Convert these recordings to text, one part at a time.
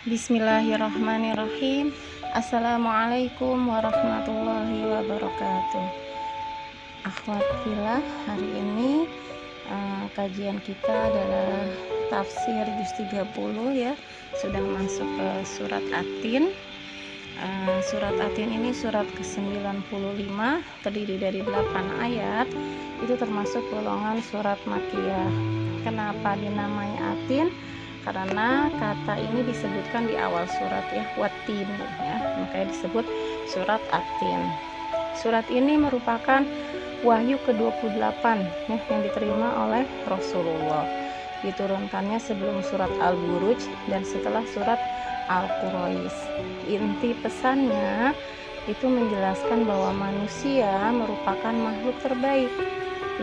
Bismillahirrahmanirrahim. Assalamualaikum warahmatullahi wabarakatuh. Akhwat fillah, hari ini kajian kita adalah tafsir juz 30 ya. Sudah masuk ke surat At-Tin. Surat At-Tin ini surat ke-95, terdiri dari 8 ayat. Itu termasuk golongan surat Makkiyah. Kenapa dinamai At-Tin? Karena kata ini disebutkan di awal surat ya, Wat-Tin ya, makanya disebut surat At-Tin. Surat ini merupakan wahyu ke-28 ya, yang diterima oleh Rasulullah. Diturunkannya sebelum surat Al-Buruj dan setelah surat Al-Quraish. Inti pesannya itu menjelaskan bahwa manusia merupakan makhluk terbaik,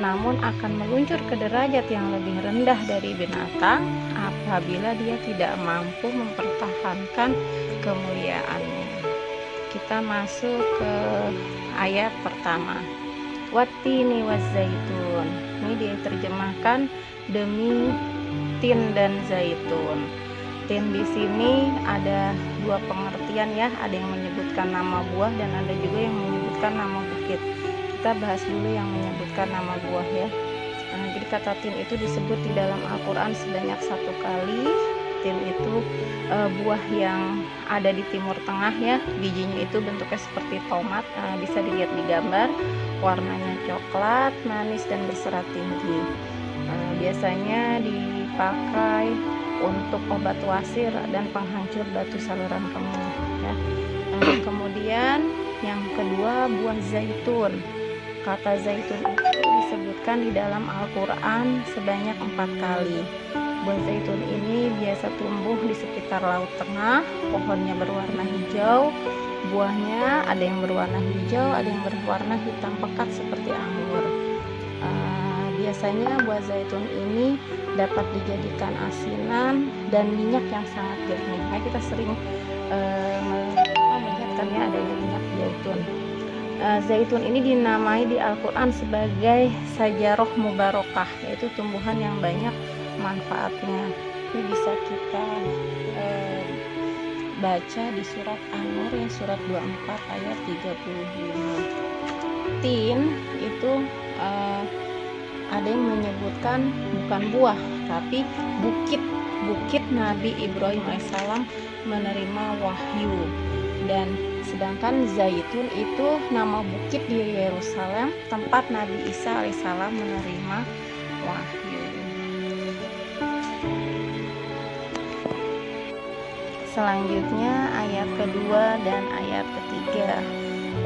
namun akan meluncur ke derajat yang lebih rendah dari binatang apabila dia tidak mampu mempertahankan kemuliaannya. Kita masuk ke ayat pertama. Wattini wazzaitun. Ini diterjemahkan demi tin dan zaitun. Tin di sini ada dua pengertian ya, ada yang menyebutkan nama buah dan ada juga yang menyebutkan nama bukit. Kita bahas dulu yang menyebutkan nama buah ya. Jadi kata tin itu disebut di dalam Al-Quran sebanyak 1 kali. Tin itu buah yang ada di Timur Tengah ya. Bijinya itu bentuknya seperti tomat, bisa dilihat di gambar. Warnanya coklat, manis dan berserat tinggi. Biasanya dipakai untuk obat wasir dan penghancur batu saluran kemih ya. Kemudian yang kedua, buah zaitun. Kata zaitun itu disebutkan di dalam Al-Quran sebanyak 4 kali. Buah zaitun ini biasa tumbuh di sekitar Laut Tengah. Pohonnya berwarna hijau, buahnya ada yang berwarna hijau, ada yang berwarna hitam pekat seperti anggur. Biasanya buah zaitun ini dapat dijadikan asinan dan minyak yang sangat jernih. Kita sering melihatkannya adanya minyak zaitun. Zaitun ini dinamai di Al-Quran sebagai sajaroh mubarokah, yaitu tumbuhan yang banyak manfaatnya. Ini bisa kita baca di surat An-Nur yang surat 24 ayat 35. Tin itu ada yang menyebutkan bukan buah tapi bukit Nabi Ibrahim alaihissalam menerima wahyu, dan sedangkan zaitun itu nama bukit di Yerusalem tempat Nabi Isa alaihissalam menerima wahyu. Selanjutnya ayat kedua dan ayat ketiga.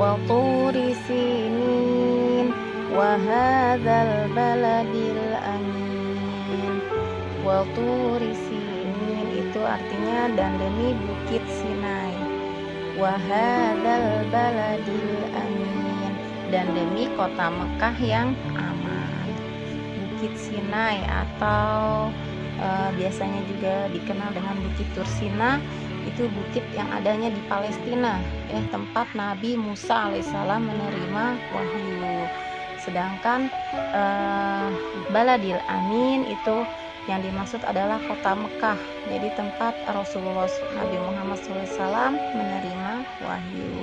Wa turi sinin wa hadzal baladil amin. Wa turi sinin itu artinya dan demi bukit Sinai. Wa hadzal baladil amin, dan demi kota Mekah yang aman. Bukit Sinai atau biasanya juga dikenal dengan Bukit Tursina, itu bukit yang adanya di Palestina ya, tempat Nabi Musa alaihissalam menerima wahyu. Sedangkan Baladil Amin itu yang dimaksud adalah kota Mekah, jadi tempat Rasulullah Nabi Muhammad SAW menerima wahyu.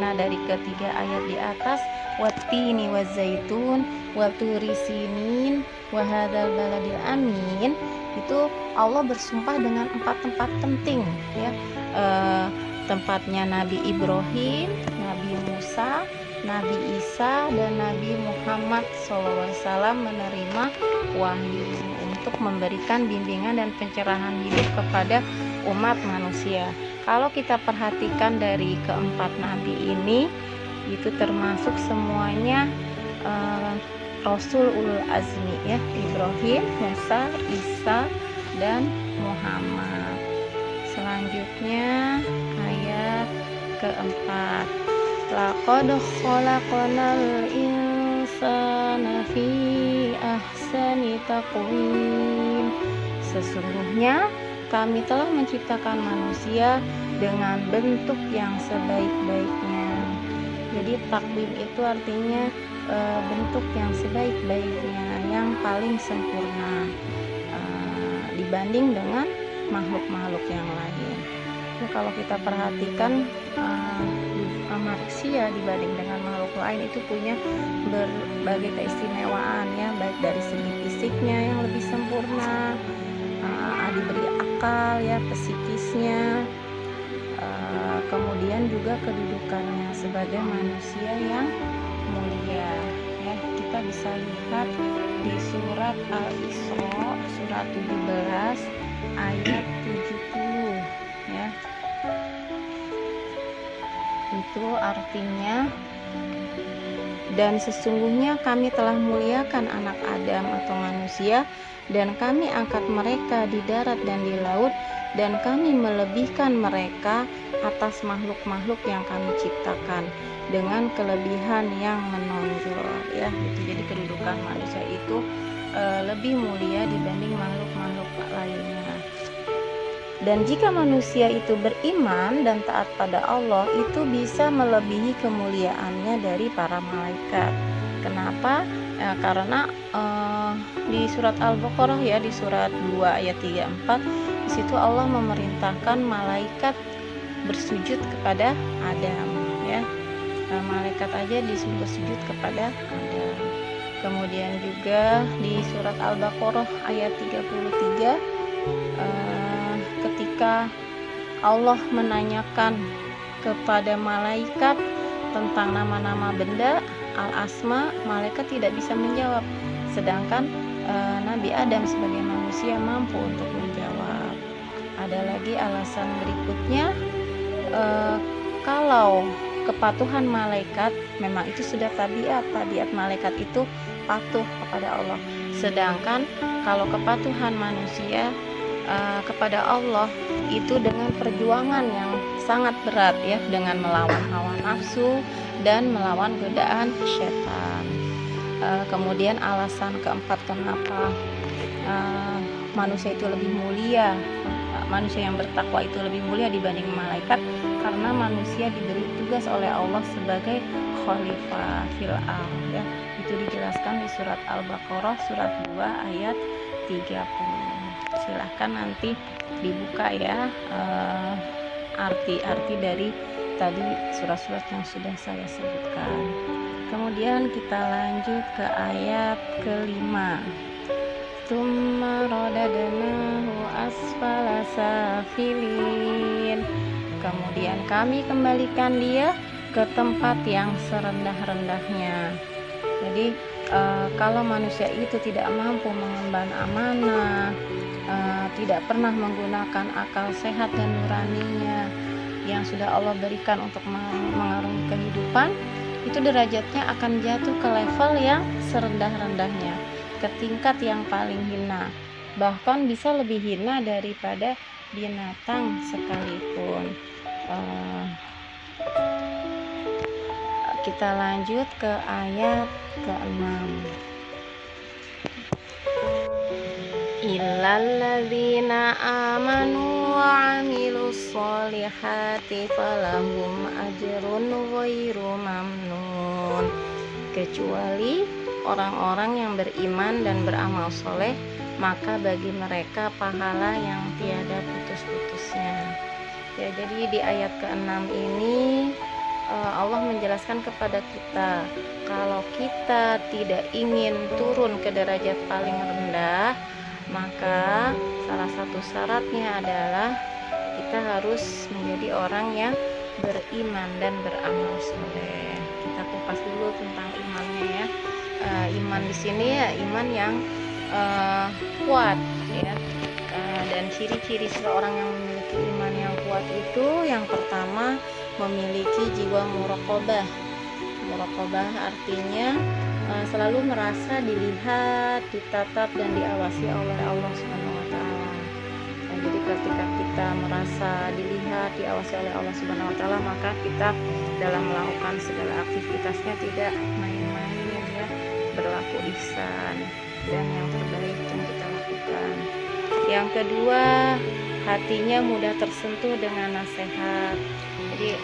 Nah, dari ketiga ayat di atas, wattini wazaitun waturi sinin wa hadzal baladil amin, itu Allah bersumpah dengan 4 tempat penting ya. Tempatnya Nabi Ibrahim, Nabi Musa, Nabi Isa dan Nabi Muhammad SAW menerima wahyu untuk memberikan bimbingan dan pencerahan hidup kepada umat manusia. Kalau kita perhatikan dari keempat nabi ini, itu termasuk semuanya Rasul ulul azmi ya, Ibrahim, Musa, Isa dan Muhammad. Selanjutnya ayat keempat. Laqad khalaqnal insana fi ahsani taqwim. Sesungguhnya kami telah menciptakan manusia dengan bentuk yang sebaik-baiknya. Jadi takwim itu artinya bentuk yang sebaik-baiknya, yang paling sempurna dibanding dengan makhluk-makhluk yang lain. kalau kita perhatikan manusia dibanding dengan makhluk lain itu punya berbagai keistimewaan ya, baik dari segi fisiknya yang lebih sempurna, diberi akal ya, psikisnya, kemudian juga kedudukannya sebagai manusia yang mulia ya. Kita bisa lihat di surat Al-Isra surat 17 ayat 70 ya. Itu artinya, dan sesungguhnya kami telah muliakan anak Adam atau manusia, dan kami angkat mereka di darat dan di laut, dan kami melebihkan mereka atas makhluk-makhluk yang kami ciptakan dengan kelebihan yang menonjol ya. Itu jadi kedudukan manusia itu lebih mulia dibanding makhluk-makhluk lainnya. Dan jika manusia itu beriman dan taat pada Allah, itu bisa melebihi kemuliaannya dari para malaikat. Kenapa? Karena di surat Al-Baqarah ya, di surat 2 ayat 34, di situ Allah memerintahkan malaikat bersujud kepada Adam ya. Malaikat aja disuruh bersujud kepada Adam. Kemudian juga di surat Al-Baqarah ayat 33, ketika Allah menanyakan kepada malaikat tentang nama-nama benda al-asma, malaikat tidak bisa menjawab, sedangkan Nabi Adam sebagai manusia mampu untuk menjawab. Ada lagi alasan berikutnya, kalau kepatuhan malaikat memang itu sudah tabiat malaikat itu patuh kepada Allah, sedangkan kalau kepatuhan manusia kepada Allah itu dengan perjuangan yang sangat berat ya, dengan melawan hawa nafsu dan melawan godaan setan. Kemudian alasan keempat kenapa manusia itu lebih mulia, manusia yang bertakwa itu lebih mulia dibanding malaikat, karena manusia diberi tugas oleh Allah sebagai khalifah fil ardh ya. Itu dijelaskan di surat Al-Baqarah surat 2 ayat 30. Silahkan nanti dibuka ya arti-arti dari tadi surat-surat yang sudah saya sebutkan. Kemudian kita lanjut ke ayat kelima. Tsumma radadnahu asfala safilin. Kemudian kami kembalikan dia ke tempat yang serendah-rendahnya. Jadi kalau manusia itu tidak mampu mengemban amanah, tidak pernah menggunakan akal sehat dan nuraninya yang sudah Allah berikan untuk mengarungi kehidupan, itu derajatnya akan jatuh ke level yang serendah-rendahnya, ke tingkat yang paling hina, bahkan bisa lebih hina daripada binatang sekalipun. Kita lanjut ke ayat ke-6. Illalladzina amanu wa amilus solihati falahum ajrun ghairu mamnun. Kecuali orang-orang yang beriman dan beramal soleh, maka bagi mereka pahala yang tiada putus-putusnya. Ya, jadi di ayat ke-6 ini Allah menjelaskan kepada kita, kalau kita tidak ingin turun ke derajat paling rendah, maka salah satu syaratnya adalah kita harus menjadi orang yang beriman dan beramal soleh. Kita kupas dulu tentang imannya ya. Iman di sini ya iman yang kuat ya. Dan ciri-ciri seseorang yang memiliki iman yang kuat itu, yang pertama, memiliki jiwa muraqabah. Muraqabah artinya selalu merasa dilihat, ditatap dan diawasi oleh Allah Subhanahu wa taala. Nah, jadi ketika kita merasa dilihat, diawasi oleh Allah Subhanahu wa taala, maka kita dalam melakukan segala aktivitasnya tidak main-main ya, berlaku ihsan dan yang terbaik yang kita lakukan. Yang kedua, hatinya mudah tersentuh dengan nasihat. Jadi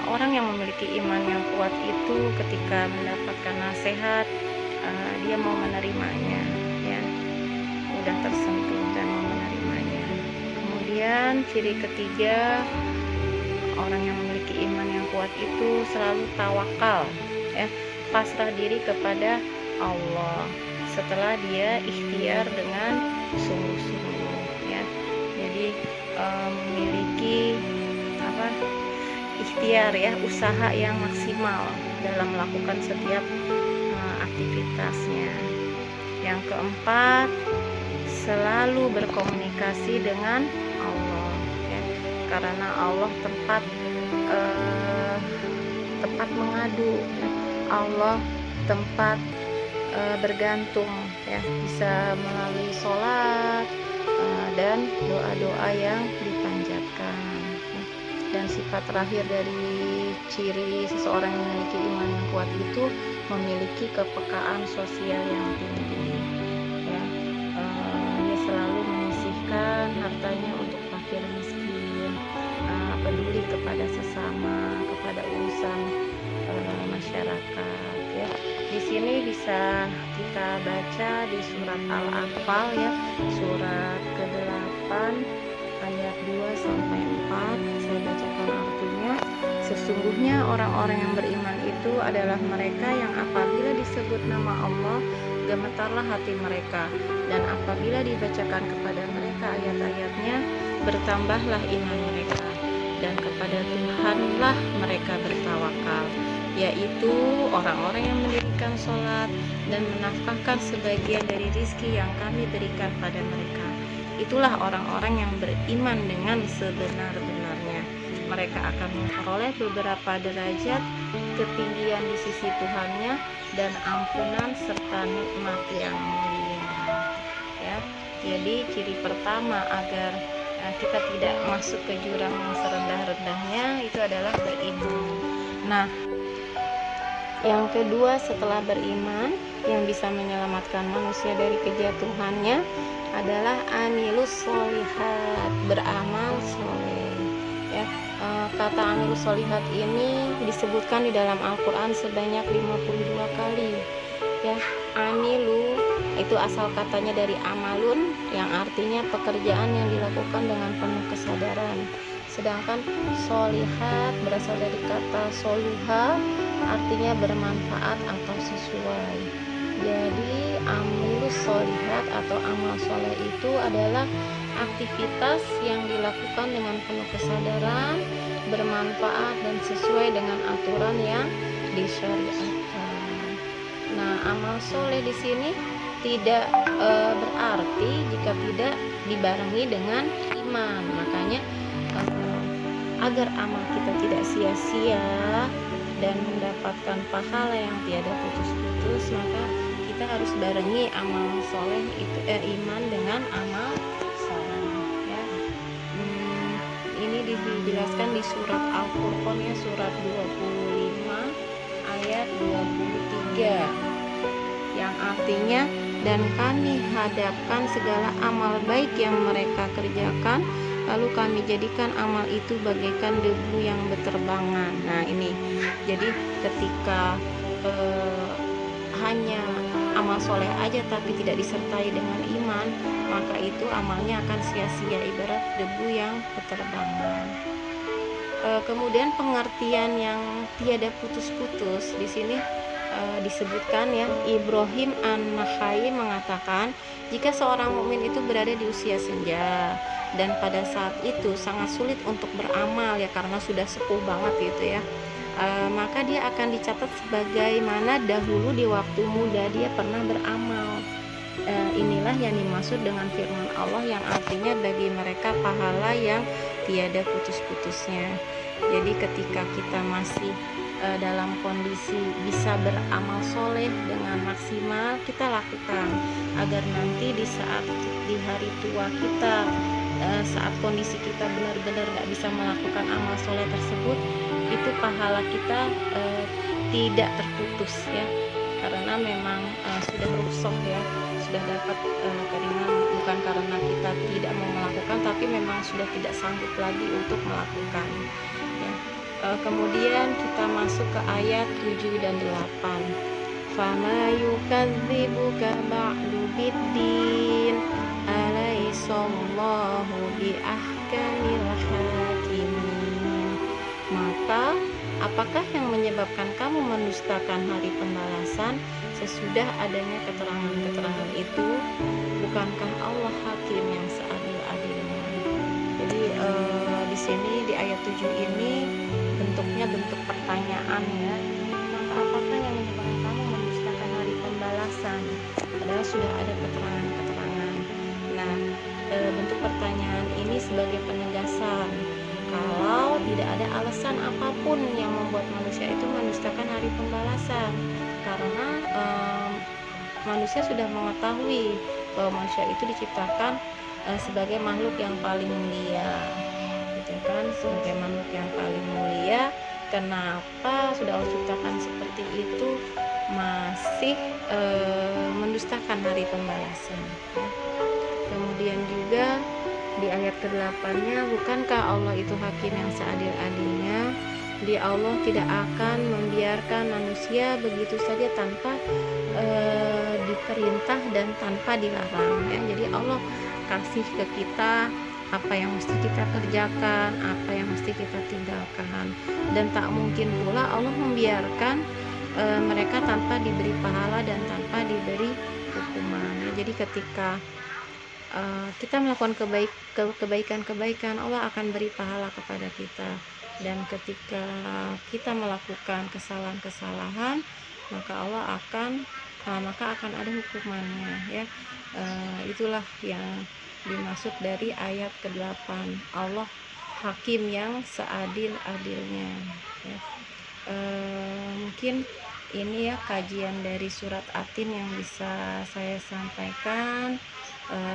orang yang memiliki iman yang kuat itu ketika mendapatkan nasihat, dia mau menerimanya ya, mudah tersentuh dan mau menerimanya. Kemudian ciri ketiga, orang-orang yang memiliki iman yang kuat itu selalu tawakal, ya, pasrah diri kepada Allah setelah dia ikhtiar dengan sungguh-sungguh, ya. Jadi memiliki ikhtiar, ya, usaha yang maksimal dalam melakukan setiap aktivitasnya. Yang keempat, selalu berkomunikasi dengan Allah, ya, karena Allah tempat mengadu, ya. Allah tempat bergantung, ya, bisa melalui sholat dan doa-doa yang dipanjatkan, ya. Dan sifat terakhir dari ciri seseorang yang memiliki iman yang kuat itu memiliki kepekaan sosial yang tinggi, ya. Dia selalu menyisihkan hartanya untuk fakir miskin, peduli kepada sesama, kepada urusan masyarakat, ya. Di sini bisa kita baca di surat Al-Anfal, ya, surat ke-8 ayat 2 sampai 4. Saya bacakan artinya. Sesungguhnya orang-orang yang beriman itu adalah mereka yang apabila disebut nama Allah, gemetarlah hati mereka, dan apabila dibacakan kepada mereka ayat-ayatnya, bertambahlah iman mereka, dan kepada Tuhanlah mereka bertawakal, yaitu orang-orang yang mendirikan sholat dan menafkahkan sebagian dari rizki yang kami berikan pada mereka. Itulah orang-orang yang beriman dengan sebenar-benarnya. Mereka akan memperoleh beberapa derajat ketinggian di sisi Tuhannya dan ampunan serta nikmat yang mulia, ya. Jadi ciri pertama agar kita tidak masuk ke jurang yang serendah-rendahnya itu adalah beriman. Nah, yang kedua setelah beriman yang bisa menyelamatkan manusia dari kejatuhannya adalah amilus sholihat, beramal soleh, ya. Kata amilus sholihat ini disebutkan di dalam Al-Quran sebanyak 52 kali, ya. Amilu itu asal katanya dari amalun yang artinya pekerjaan yang dilakukan dengan penuh kesadaran, sedangkan sholihat berasal dari kata soluha, artinya bermanfaat atau sesuai. Jadi amilus sholihat atau amal soleh itu adalah aktivitas yang dilakukan dengan penuh kesadaran, bermanfaat dan sesuai dengan aturan yang disyariatkan. Nah, amal soleh di sini tidak berarti jika tidak dibarengi dengan iman. Makanya agar amal kita tidak sia-sia dan mendapatkan pahala yang tiada putus-putus, maka kita harus barengi amal soleh itu iman dengan amal soleh, ya. Ini dijelaskan di surat Al-Furqan, ya, surat 25 ayat 23, yang artinya, dan kami hadapkan segala amal baik yang mereka kerjakan, lalu kami jadikan amal itu bagaikan debu yang berterbangan. Nah, ini jadi ketika hanya amal soleh aja tapi tidak disertai dengan iman, maka itu amalnya akan sia-sia, ibarat debu yang berterbangan. Kemudian pengertian yang tiada putus-putus di sini disebutkan, ya. Ibrahim An-Nakhai mengatakan, jika seorang mukmin itu berada di usia senja dan pada saat itu sangat sulit untuk beramal, ya, karena sudah sepuh banget gitu, ya, maka dia akan dicatat sebagaimana dahulu di waktu muda dia pernah beramal. Inilah yang dimaksud dengan firman Allah yang artinya bagi mereka pahala yang tiada putus-putusnya. Jadi ketika kita masih dalam kondisi bisa beramal soleh dengan maksimal, kita lakukan agar nanti di hari tua kita, saat kondisi kita benar-benar nggak bisa melakukan amal soleh tersebut, itu pahala kita tidak terputus, ya, karena memang sudah rukshoh, ya, sudah dapat keringan, bukan karena kita tidak mau melakukan, tapi memang sudah tidak sanggup lagi untuk melakukan, ya. Kemudian kita masuk ke ayat 7 dan 8. Fama yukadzibuka ba'du biddin alaysallahu biahkamil hakimin. apakah yang menyebabkan kamu mendustakan hari pembalasan sesudah adanya keterangan-keterangan itu? Bukankah Allah hakim yang seadil-adilnya? Jadi di sini di ayat 7 ini bentuknya bentuk pertanyaan ya. Maka apakah yang menyebabkan kamu mendustakan hari pembalasan? Padahal sudah ada keterangan-keterangan. Nah, bentuk pertanyaan ini sebagai penegasan kalau tidak ada alasan apapun yang membuat manusia itu mendustakan hari pembalasan, karena manusia sudah mengetahui bahwa manusia itu diciptakan sebagai makhluk yang paling mulia, gitu kan, sebagai makhluk yang paling mulia. Kenapa sudah Allah ciptakan seperti itu masih mendustakan hari pembalasan ya? Kemudian juga di ayat ke-8-nya, bukankah Allah itu hakim yang seadil-adilnya? Allah tidak akan membiarkan manusia begitu saja tanpa diperintah dan tanpa dilarang ya. Jadi Allah kasih ke kita apa yang mesti kita kerjakan, apa yang mesti kita tinggalkan, dan tak mungkin pula Allah membiarkan mereka tanpa diberi pahala dan tanpa diberi hukuman ya. Jadi ketika kita melakukan kebaikan-kebaikan, Allah akan beri pahala kepada kita, dan ketika kita melakukan kesalahan-kesalahan, maka akan ada hukumannya ya. Itulah yang dimaksud dari ayat ke-8, Allah hakim yang seadil-adilnya ya. Mungkin ini ya kajian dari surat Atin yang bisa saya sampaikan.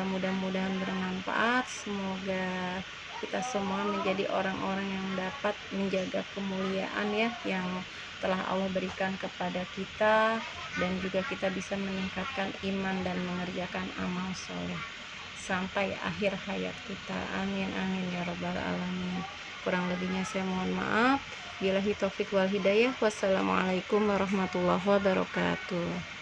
Mudah-mudahan bermanfaat. Semoga kita semua menjadi orang-orang yang dapat menjaga kemuliaan ya yang telah Allah berikan kepada kita, dan juga kita bisa meningkatkan iman dan mengerjakan amal soleh sampai akhir hayat kita. Amin amin ya rabbal alamin. Kurang lebihnya saya mohon maaf. Billahi taufik wal hidayah. Wassalamualaikum warahmatullahi wabarakatuh.